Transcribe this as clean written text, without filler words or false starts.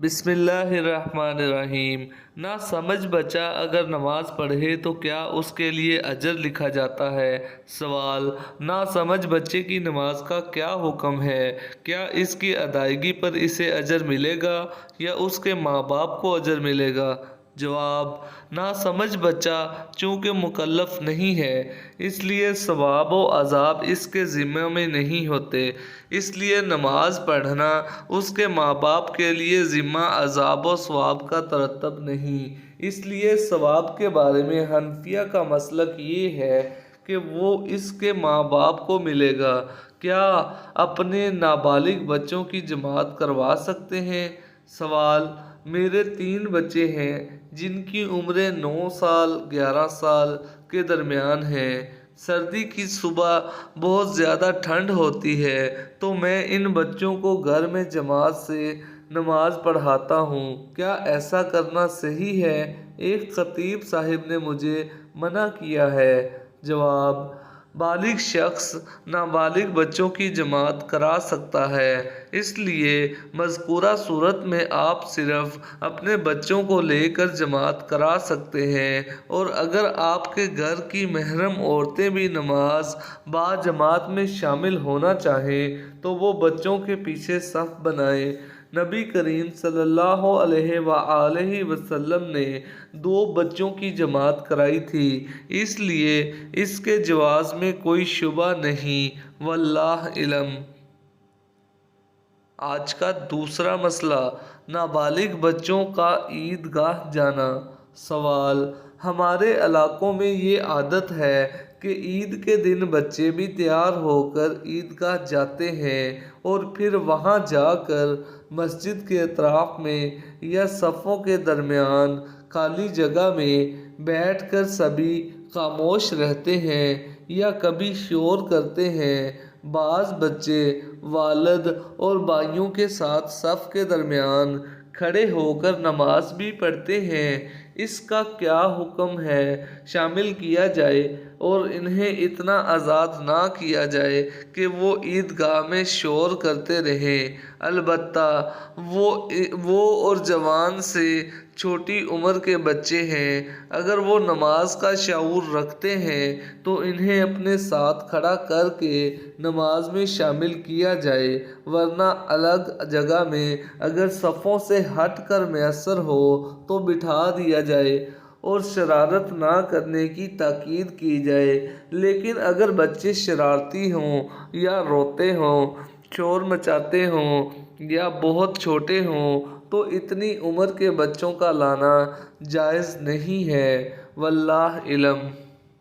بسم اللہ الرحمن الرحیم۔ نہ سمجھ بچہ اگر نماز پڑھے تو کیا اس کے لیے اجر لکھا جاتا ہے؟ سوال: نہ سمجھ بچے کی نماز کا کیا حکم ہے؟ کیا اس کی ادائیگی پر اسے اجر ملے گا یا اس کے ماں باپ کو اجر ملے گا؟ جواب: نہ سمجھ بچہ چونکہ مکلف نہیں ہے اس لیے ثواب و عذاب اس کے ذمہ میں نہیں ہوتے، اس لیے نماز پڑھنا اس کے ماں باپ کے لیے ذمہ عذاب و ثواب کا ترتب نہیں۔ اس لیے ثواب کے بارے میں حنفیہ کا مسلک یہ ہے کہ وہ اس کے ماں باپ کو ملے گا۔ کیا اپنے نابالغ بچوں کی جماعت کروا سکتے ہیں؟ سوال: میرے 3 بچے ہیں جن کی عمریں 9 سال 11 سال کے درمیان ہیں۔ سردی کی صبح بہت زیادہ ٹھنڈ ہوتی ہے تو میں ان بچوں کو گھر میں جماعت سے نماز پڑھاتا ہوں، کیا ایسا کرنا صحیح ہے؟ ایک خطیب صاحب نے مجھے منع کیا ہے۔ جواب: بالغ شخص نابالغ بچوں کی جماعت کرا سکتا ہے، اس لیے مذکورہ صورت میں آپ صرف اپنے بچوں کو لے کر جماعت کرا سکتے ہیں، اور اگر آپ کے گھر کی محرم عورتیں بھی نماز باجماعت میں شامل ہونا چاہیں تو وہ بچوں کے پیچھے صف بنائیں۔ نبی کریم صلی اللہ علیہ وآلہ وسلم نے 2 بچوں کی جماعت کرائی تھی، اس لیے اس کے جواز میں کوئی شبہ نہیں، واللہ علم۔ آج کا دوسرا مسئلہ: نابالغ بچوں کا عیدگاہ جانا۔ سوال: ہمارے علاقوں میں یہ عادت ہے کہ عید کے دن بچے بھی تیار ہو کر عیدگاہ جاتے ہیں اور پھر وہاں جا کر مسجد کے اطراف میں یا صفوں کے درمیان خالی جگہ میں بیٹھ کر سبھی خاموش رہتے ہیں یا کبھی شور کرتے ہیں۔ بعض بچے والد اور بھائیوں کے ساتھ صف کے درمیان کھڑے ہو کر نماز بھی پڑھتے ہیں، اس کا کیا حکم ہے؟ شامل کیا جائے اور انہیں اتنا آزاد نہ کیا جائے کہ وہ عیدگاہ میں شور کرتے رہیں۔ البتہ وہ اور جوان سے چھوٹی عمر کے بچے ہیں، اگر وہ نماز کا شعور رکھتے ہیں تو انہیں اپنے ساتھ کھڑا کر کے نماز میں شامل کیا جائے، ورنہ الگ جگہ میں اگر صفوں سے ہٹ کر میسر ہو تو بٹھا دیا جائے اور شرارت نہ کرنے کی تاکید کی جائے۔ لیکن اگر بچے شرارتی ہوں یا روتے ہوں، شور مچاتے ہوں یا بہت چھوٹے ہوں تو اتنی عمر کے بچوں کا لانا جائز نہیں ہے، واللہ علم۔